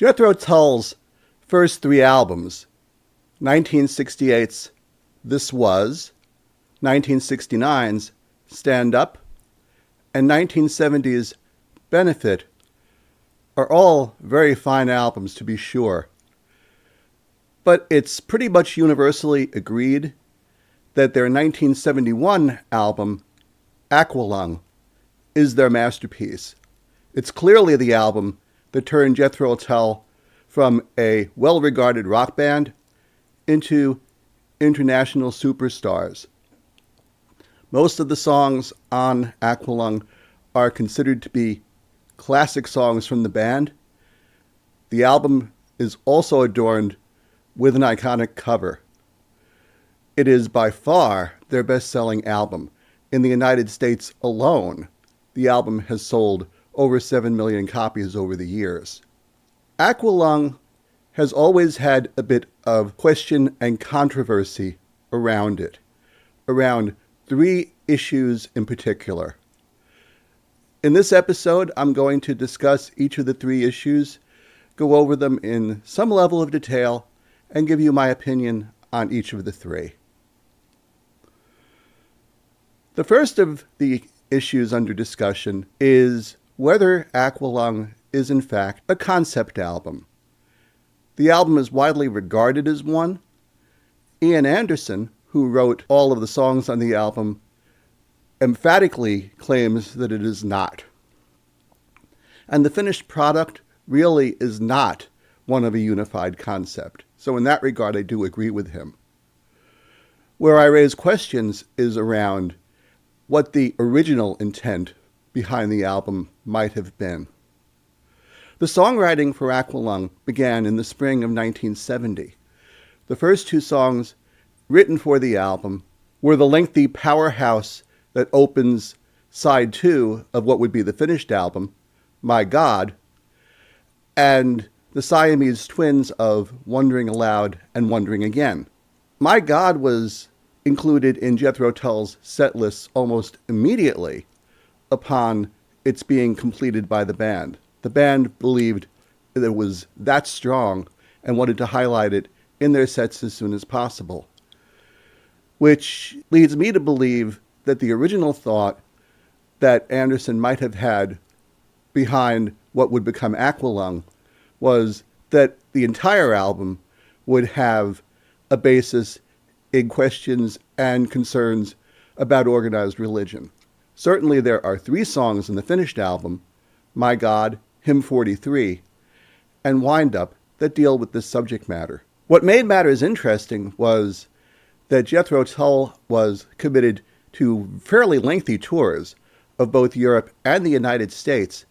Jethro Tull's first three albums, 1968's This Was, 1969's Stand Up, and 1970's Benefit, are all very fine albums to be sure. But it's pretty much universally agreed that their 1971 album, AQUALUNG, is their masterpiece. It's clearly the album that turned Jethro Tull from a well-regarded rock band into international superstars. Most of the songs on AQUALUNG are considered to be classic songs from the band. The album is also adorned with an iconic cover. It is by far their best-selling album. In the United States alone, the album has sold over 7 million copies over the years. AQUALUNG has always had a bit of question and controversy around it, around three issues in particular. In this episode, I'm going to discuss each of the three issues, go over them in some level of detail, and give you my opinion on each of the three. The first of the issues under discussion is whether AQUALUNG is in fact a concept album. The album is widely regarded as one. Ian Anderson, who wrote all of the songs on the album, emphatically claims that it is not. And the finished product really is not one of a unified concept. So in that regard, I do agree with him. Where I raise questions is around what the original intent behind the album might have been. The songwriting for AQUALUNG began in the spring of 1970. The first two songs written for the album were the lengthy powerhouse that opens side 2 of what would be the finished album, My God, and the Siamese twins of Wondering Aloud and Wondering Again. My God was included in Jethro Tull's set lists almost immediately upon its being completed by the band. The band believed that it was that strong and wanted to highlight it in their sets as soon as possible, which leads me to believe that the original thought that Anderson might have had behind what would become AQUALUNG was that the entire album would have a basis in questions and concerns about organized religion. Certainly there are 3 songs in the finished album, My God, Hymn 43, and Wind Up, that deal with this subject matter. What made matters interesting was that Jethro Tull was committed to fairly lengthy tours of both Europe and the United States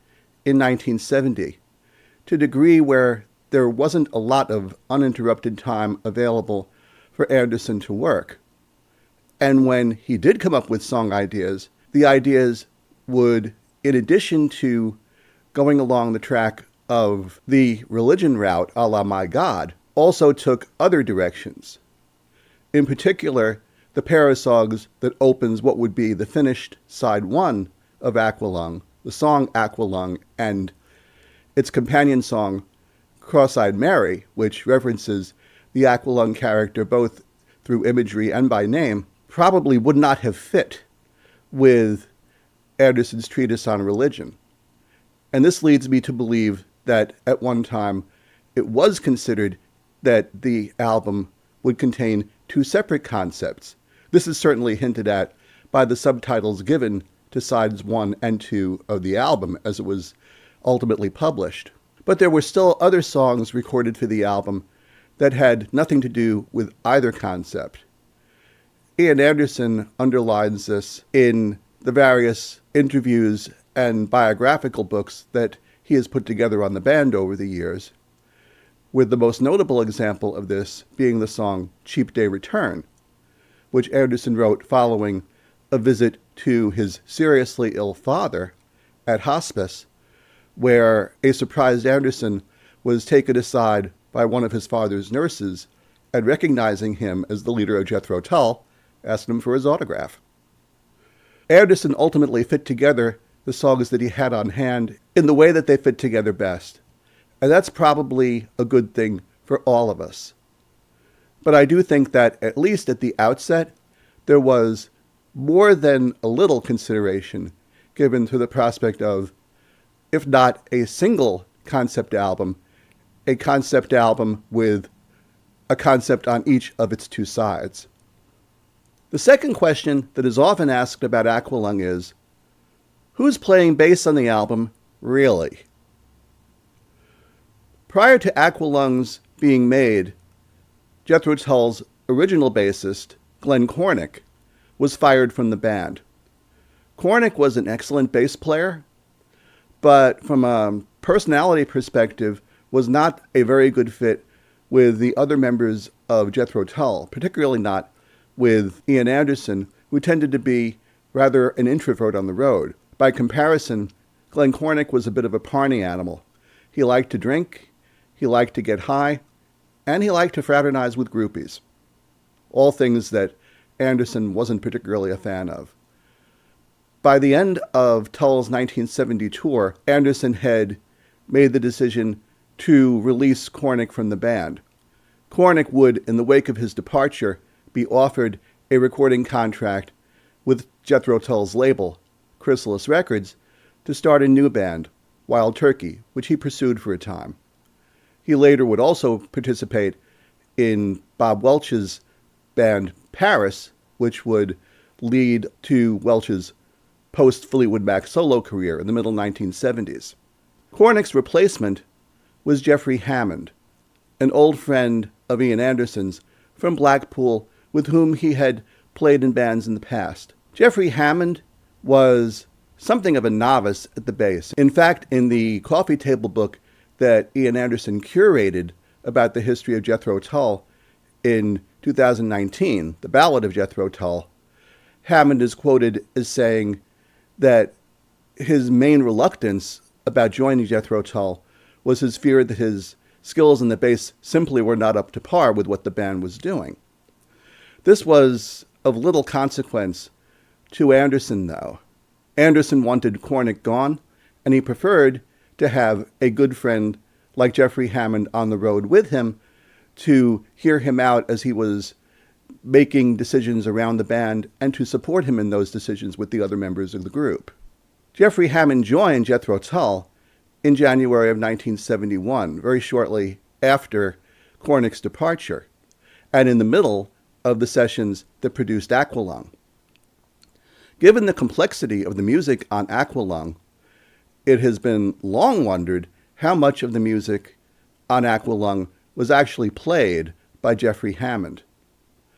in 1970, to a degree where there wasn't a lot of uninterrupted time available for Anderson to work. And when he did come up with song ideas, the ideas would, in addition to going along the track of the religion route a la My God, also took other directions. In particular, the pair of songs that opens what would be the finished side 1 of AQUALUNG, the song AQUALUNG, and its companion song, Cross-Eyed Mary, which references the AQUALUNG character both through imagery and by name, probably would not have fit with Anderson's treatise on religion. And this leads me to believe that at one time it was considered that the album would contain 2 separate concepts. This is certainly hinted at by the subtitles given to sides 1 and 2 of the album as it was ultimately published. But there were still other songs recorded for the album that had nothing to do with either concept. Ian Anderson underlines this in the various interviews and biographical books that he has put together on the band over the years, with the most notable example of this being the song Cheap Day Return, which Anderson wrote following a visit to his seriously ill father at hospice, where a surprised Anderson was taken aside by one of his father's nurses and, recognizing him as the leader of Jethro Tull, asked him for his autograph. Anderson ultimately fit together the songs that he had on hand in the way that they fit together best. And that's probably a good thing for all of us. But I do think that, at least at the outset, there was more than a little consideration given to the prospect of, if not a single concept album, a concept album with a concept on each of its two sides. The second question that is often asked about Aqualung is, who's playing bass on the album, really? Prior to Aqualung's being made, Jethro Tull's original bassist, Glenn Cornick, was fired from the band. Cornick was an excellent bass player, but from a personality perspective was not a very good fit with the other members of Jethro Tull, particularly not with Ian Anderson, who tended to be rather an introvert on the road. By comparison, Glenn Cornick was a bit of a party animal. He liked to drink, he liked to get high, and he liked to fraternize with groupies. All things that Anderson wasn't particularly a fan of. By the end of Tull's 1970 tour, Anderson had made the decision to release Cornick from the band. Cornick would, in the wake of his departure, be offered a recording contract with Jethro Tull's label, Chrysalis Records, to start a new band, Wild Turkey, which he pursued for a time. He later would also participate in Bob Welch's band Paris, which would lead to Welch's post-Fleetwood Mac solo career in the middle 1970s. Cornick's replacement was Jeffrey Hammond, an old friend of Ian Anderson's from Blackpool with whom he had played in bands in the past. Jeffrey Hammond was something of a novice at the bass. In fact, in the coffee table book that Ian Anderson curated about the history of Jethro Tull in 2019, The Ballad of Jethro Tull, Hammond is quoted as saying that his main reluctance about joining Jethro Tull was his fear that his skills in the bass simply were not up to par with what the band was doing. This was of little consequence to Anderson, though. Anderson wanted Cornick gone, and he preferred to have a good friend like Jeffrey Hammond on the road with him to hear him out as he was making decisions around the band and to support him in those decisions with the other members of the group. Jeffrey Hammond joined Jethro Tull in January of 1971, very shortly after Cornick's departure, and in the middle of the sessions that produced Aqualung. Given the complexity of the music on Aqualung, it has been long wondered how much of the music on Aqualung was actually played by Jeffrey Hammond.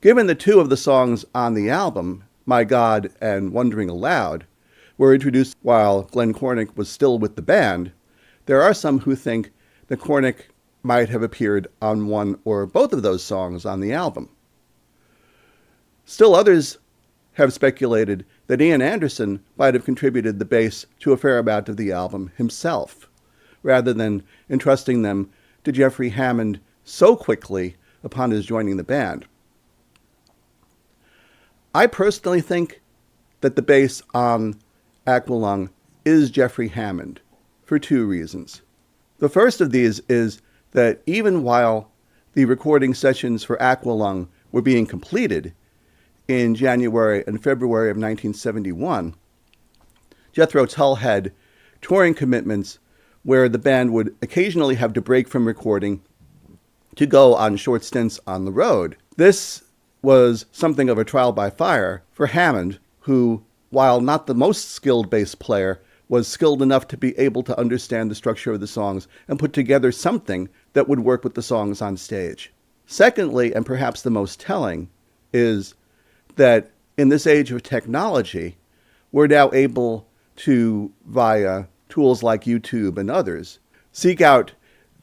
Given that two of the songs on the album, My God and Wondering Aloud, were introduced while Glenn Cornick was still with the band, there are some who think that Cornick might have appeared on one or both of those songs on the album. Still others have speculated that Ian Anderson might have contributed the bass to a fair amount of the album himself, rather than entrusting them to Jeffrey Hammond so quickly upon his joining the band. I personally think that the bass on Aqualung is Jeffrey Hammond for two reasons. The first of these is that even while the recording sessions for Aqualung were being completed in January and February of 1971, Jethro Tull had touring commitments where the band would occasionally have to break from recording to go on short stints on the road. This was something of a trial by fire for Hammond, who, while not the most skilled bass player, was skilled enough to be able to understand the structure of the songs and put together something that would work with the songs on stage. Secondly, and perhaps the most telling, is that in this age of technology, we're now able to, via tools like YouTube and others, seek out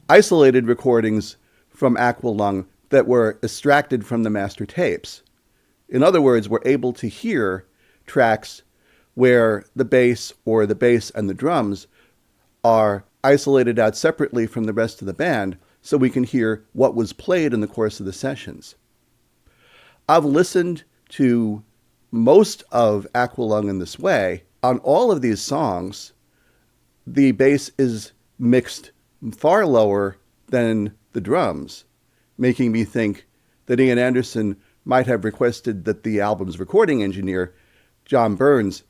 isolated recordings from Aqualung that were extracted from the master tapes. In other words, we're able to hear tracks where the bass or the bass and the drums are isolated out separately from the rest of the band so we can hear what was played in the course of the sessions. I've listened to most of Aqualung in this way. On all of these songs, the bass is mixed far lower than the drums, making me think that Ian Anderson might have requested that the album's recording engineer, John Burns,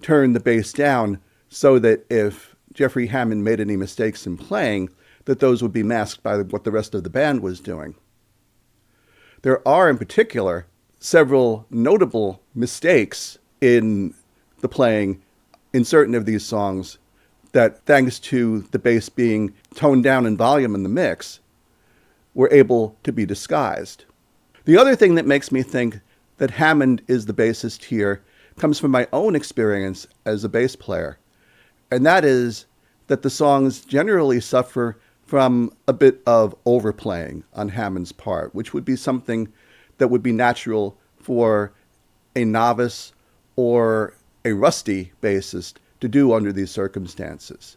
turn the bass down so that if Jeffrey Hammond made any mistakes in playing, that those would be masked by what the rest of the band was doing. There are, in particular, several notable mistakes in the playing in certain of these songs that, thanks to the bass being toned down in volume in the mix, were able to be disguised. The other thing that makes me think that Hammond is the bassist here comes from my own experience as a bass player, and that is that the songs generally suffer from a bit of overplaying on Hammond's part, which would be something that would be natural for a novice or a rusty bassist to do under these circumstances.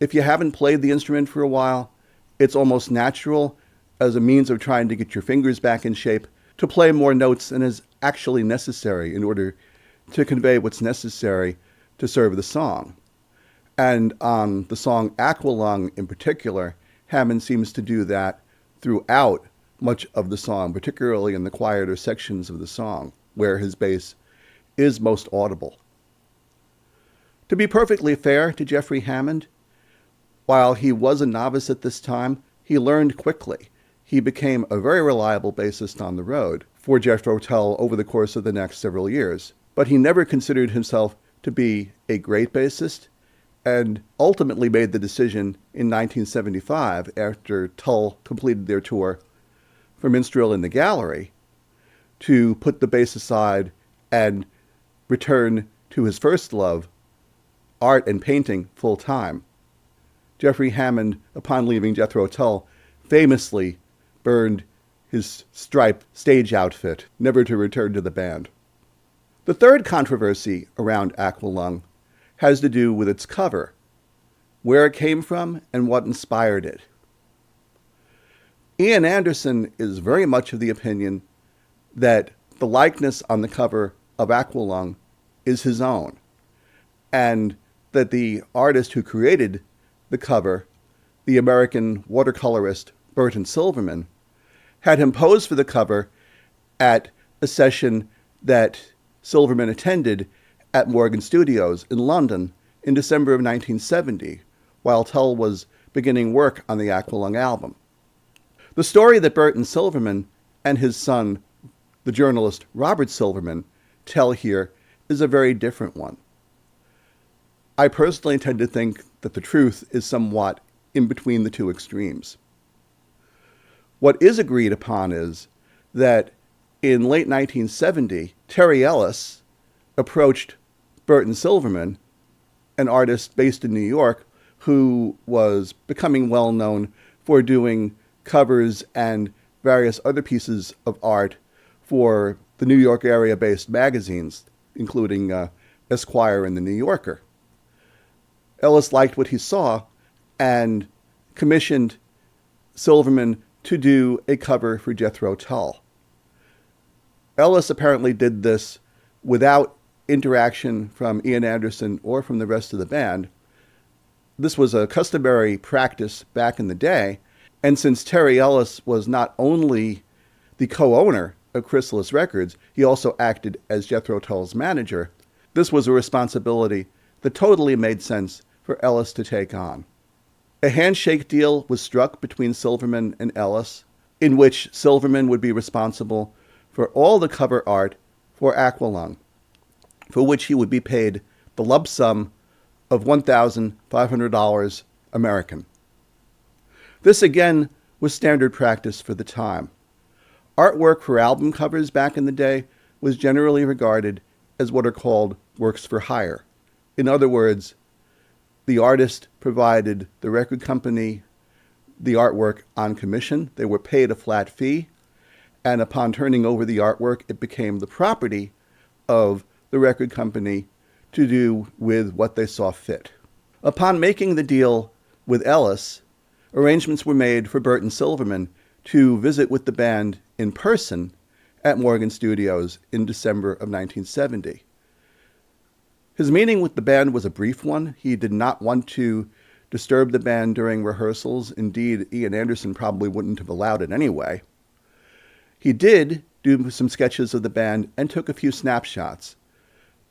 If you haven't played the instrument for a while, it's almost natural, as a means of trying to get your fingers back in shape, to play more notes than is actually necessary in order to convey what's necessary to serve the song. And on the song Aqualung in particular, Hammond seems to do that throughout much of the song, particularly in the quieter sections of the song, where his bass is most audible. To be perfectly fair to Jeffrey Hammond, while he was a novice at this time, he learned quickly. He became a very reliable bassist on the road for Jethro Tull over the course of the next several years. But he never considered himself to be a great bassist, and ultimately made the decision in 1975, after Tull completed their tour for Minstrel in the Gallery, to put the bass aside and return to his first love, art and painting, full time. Jeffrey Hammond, upon leaving Jethro Tull, famously burned his striped stage outfit, never to return to the band. The third controversy around Aqualung has to do with its cover, where it came from, and what inspired it. Ian Anderson is very much of the opinion that the likeness on the cover of Aqualung is his own, and that the artist who created the cover, the American watercolorist Burton Silverman, had him pose for the cover at a session that Silverman attended at Morgan Studios in London in December of 1970, while Tull was beginning work on the Aqualung album. The story that Burton Silverman and his son, the journalist Robert Silverman, tell here is a very different one. I personally tend to think that the truth is somewhat in between the two extremes. What is agreed upon is that in late 1970, Terry Ellis approached Burton Silverman, an artist based in New York who was becoming well known for doing covers and various other pieces of art for the New York area-based magazines, including Esquire and The New Yorker. Ellis liked what he saw and commissioned Silverman to do a cover for Jethro Tull. Ellis apparently did this without interaction from Ian Anderson or from the rest of the band. This was a customary practice back in the day, and since Terry Ellis was not only the co-owner of Chrysalis Records, he also acted as Jethro Tull's manager. This was a responsibility that totally made sense for Ellis to take on. A handshake deal was struck between Silverman and Ellis, in which Silverman would be responsible for all the cover art for Aqualung, for which he would be paid the lump sum of $1,500 American. This again was standard practice for the time. Artwork for album covers back in the day was generally regarded as what are called works for hire. In other words, the artist provided the record company the artwork on commission. They were paid a flat fee, and upon turning over the artwork, it became the property of the record company to do with what they saw fit. Upon making the deal with Ellis, arrangements were made for Burton Silverman to visit with the band in person at Morgan Studios in December of 1970. His meeting with the band was a brief one. He did not want to disturb the band during rehearsals. Indeed, Ian Anderson probably wouldn't have allowed it anyway. He did do some sketches of the band and took a few snapshots,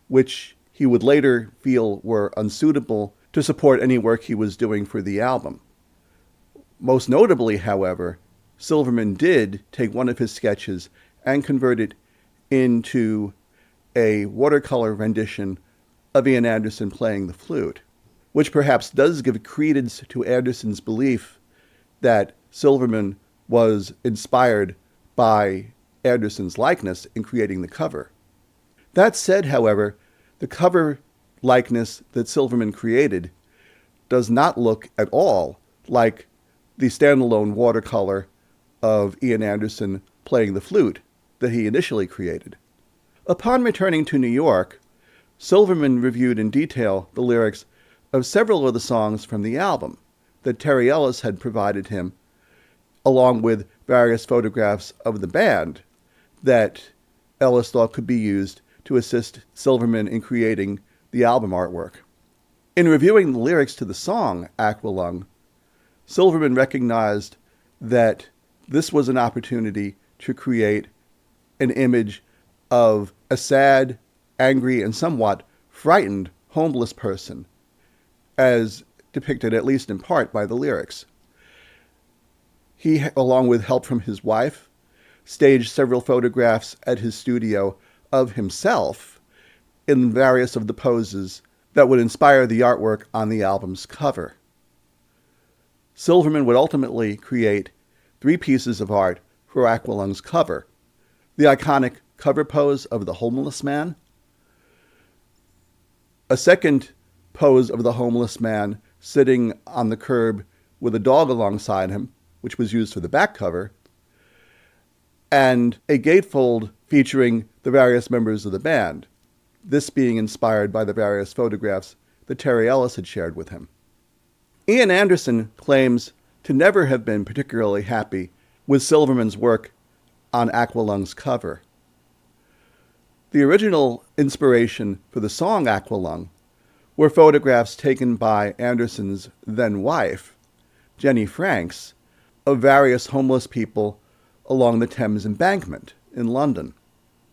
which he would later feel were unsuitable to support any work he was doing for the album. Most notably, however, Silverman did take one of his sketches and convert it into a watercolor rendition of Ian Anderson playing the flute, which perhaps does give credence to Anderson's belief that Silverman was inspired by Anderson's likeness in creating the cover. That said, however, the cover likeness that Silverman created does not look at all like the standalone watercolor of Ian Anderson playing the flute that he initially created. Upon returning to New York, Silverman reviewed in detail the lyrics of several of the songs from the album that Terry Ellis had provided him, along with various photographs of the band that Ellis thought could be used to assist Silverman in creating the album artwork. In reviewing the lyrics to the song Aqualung, Silverman recognized that this was an opportunity to create an image of a sad, angry, and somewhat frightened homeless person, as depicted at least in part by the lyrics. He, along with help from his wife, staged several photographs at his studio of himself in various of the poses that would inspire the artwork on the album's cover. Silverman would ultimately create 3 pieces of art for Aqualung's cover: the iconic cover pose of the homeless man, a second pose of the homeless man sitting on the curb with a dog alongside him, which was used for the back cover, and a gatefold featuring the various members of the band, this being inspired by the various photographs that Terry Ellis had shared with him. Ian Anderson claims to never have been particularly happy with Silverman's work on Aqualung's cover. The original inspiration for the song Aqualung were photographs taken by Anderson's then-wife, Jenny Franks, of various homeless people along the Thames embankment in London.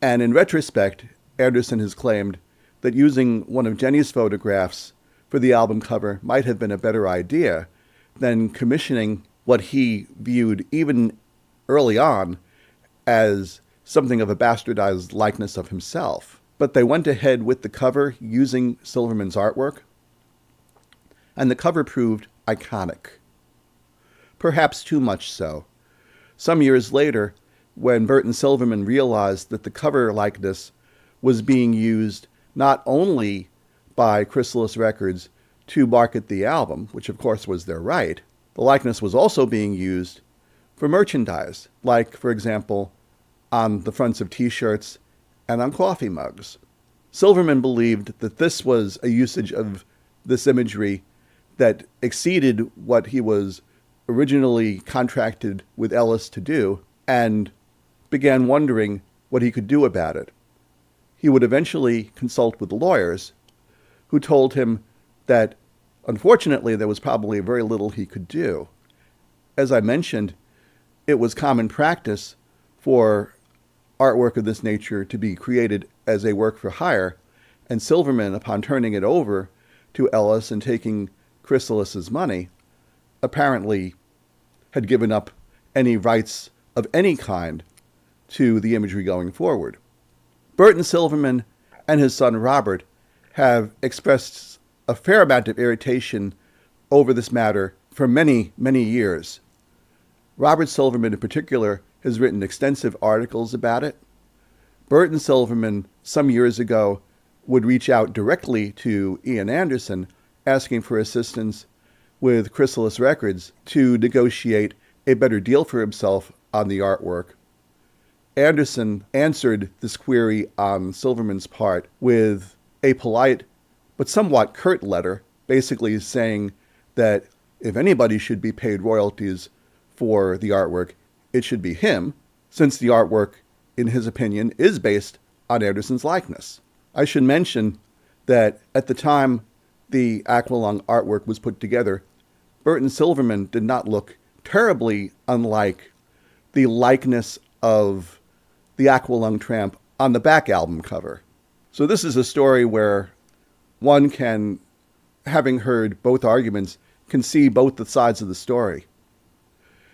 And in retrospect, Anderson has claimed that using one of Jenny's photographs for the album cover might have been a better idea than commissioning what he viewed even early on as something of a bastardized likeness of himself. But they went ahead with the cover using Silverman's artwork, and the cover proved iconic. Perhaps too much so. Some years later, when Burton Silverman realized that the cover likeness was being used not only by Chrysalis Records to market the album, which of course was their right, the likeness was also being used for merchandise, like, for example, on the fronts of t-shirts and on coffee mugs. Silverman believed that this was a usage of this imagery that exceeded what he was originally contracted with Ellis to do, and began wondering what he could do about it. He would eventually consult with lawyers, who told him that, unfortunately, there was probably very little he could do. As I mentioned, it was common practice for artwork of this nature to be created as a work for hire, and Silverman, upon turning it over to Ellis and taking Chrysalis's money, apparently had given up any rights of any kind to the imagery going forward. Burton Silverman and his son Robert have expressed a fair amount of irritation over this matter for many, many years. Robert Silverman in particular has written extensive articles about it. Burton Silverman, some years ago, would reach out directly to Ian Anderson asking for assistance with Chrysalis Records to negotiate a better deal for himself on the artwork. Anderson answered this query on Silverman's part with a polite but somewhat curt letter, basically saying that if anybody should be paid royalties for the artwork, it should be him, since the artwork, in his opinion, is based on Anderson's likeness. I should mention that at the time the Aqualung artwork was put together, Burton Silverman did not look terribly unlike the likeness of the Aqualung Tramp on the back album cover. So this is a story where one can, having heard both arguments, can see both the sides of the story.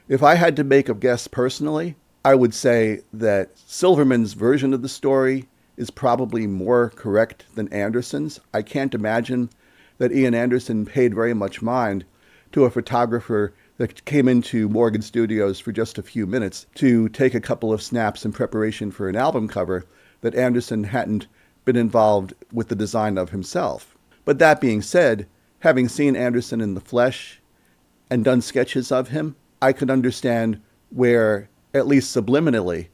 If I had to make a guess personally, I would say that Silverman's version of the story is probably more correct than Anderson's. I can't imagine that Ian Anderson paid very much mind to a photographer that came into Morgan Studios for just a few minutes to take a couple of snaps in preparation for an album cover that Anderson hadn't been involved with the design of himself. But that being said, having seen Anderson in the flesh and done sketches of him, I could understand where, at least subliminally,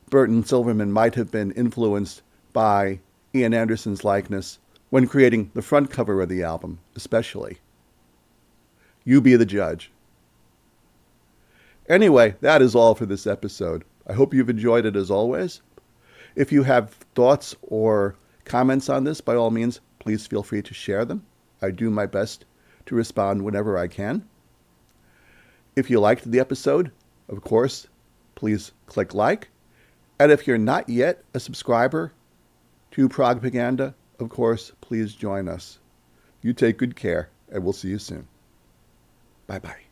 Burton Silverman might have been influenced by Ian Anderson's likeness when creating the front cover of the album, especially. You be the judge. Anyway, that is all for this episode. I hope you've enjoyed it as always. If you have thoughts or comments on this, by all means, please feel free to share them. I do my best to respond whenever I can. If you liked the episode, of course, please click like. And if you're not yet a subscriber to Progpaganda, of course, please join us. You take good care, and we'll see you soon. Bye-bye.